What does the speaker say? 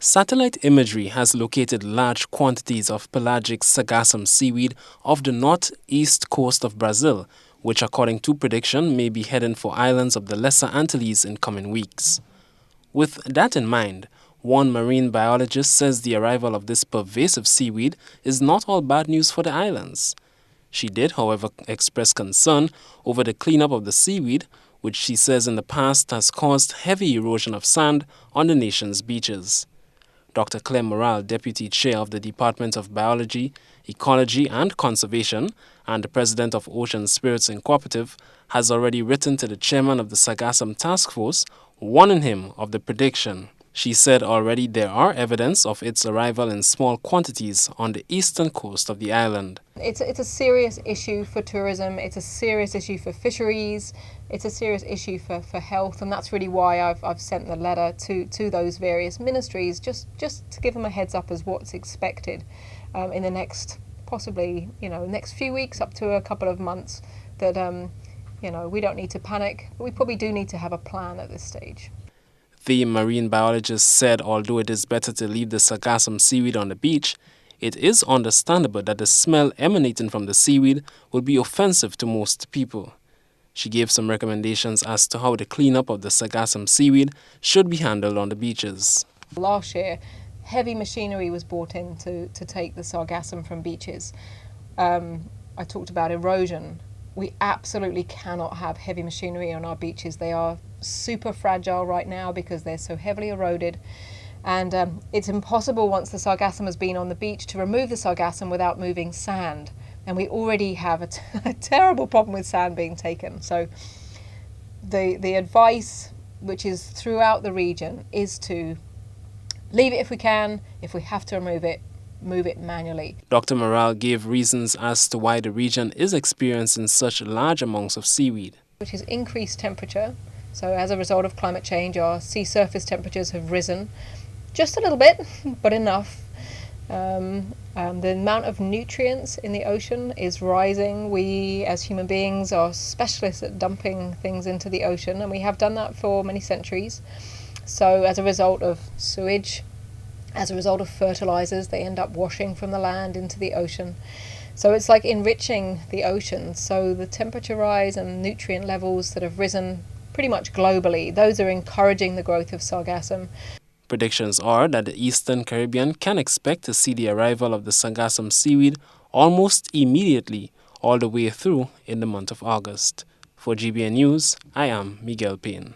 Satellite imagery has located large quantities of pelagic Sargassum seaweed off the northeast coast of Brazil, which according to prediction may be heading for islands of the Lesser Antilles in coming weeks. With that in mind, one marine biologist says the arrival of this pervasive seaweed is not all bad news for the islands. She did, however, express concern over the cleanup of the seaweed, which she says in the past has caused heavy erosion of sand on the nation's beaches. Dr. Claire Morale, Deputy Chair of the Department of Biology, Ecology and Conservation and the President of Ocean Spirits Incorporative, has already written to the Chairman of the Sargassum Task Force, warning him of the prediction. She said already there are evidence of its arrival in small quantities on the eastern coast of the island. It's a serious issue for tourism, it's a serious issue for fisheries, it's a serious issue for health, and that's really why I've sent the letter to those various ministries, just to give them a heads up as what's expected in the next, possibly, next few weeks up to a couple of months, that, we don't need to panic, but we probably do need to have a plan at this stage. The marine biologist said although it is better to leave the Sargassum seaweed on the beach, it is understandable that the smell emanating from the seaweed will be offensive to most people. She gave some recommendations as to how the cleanup of the Sargassum seaweed should be handled on the beaches. Last year, heavy machinery was brought in to take the Sargassum from beaches. I talked about erosion. We absolutely cannot have heavy machinery on our beaches. They are super fragile right now because they're so heavily eroded, and it's impossible once the Sargassum has been on the beach to remove the Sargassum without moving sand, and we already have a terrible problem with sand being taken. So the advice, which is throughout the region, is to leave it if we can. If we have to remove it, move it manually. Dr. Morale gave reasons as to why the region is experiencing such large amounts of seaweed. Which is increased temperature. So as a result of climate change, our sea surface temperatures have risen just a little bit, but enough. The amount of nutrients in the ocean is rising. We, as human beings, are specialists at dumping things into the ocean, and we have done that for many centuries. So as a result of sewage, as a result of fertilizers, they end up washing from the land into the ocean. So it's like enriching the ocean. So the temperature rise and nutrient levels that have risen pretty much globally, those are encouraging the growth of Sargassum. Predictions are that the Eastern Caribbean can expect to see the arrival of the Sargassum seaweed almost immediately, all the way through in the month of August. For GBN News, I am Miguel Payne.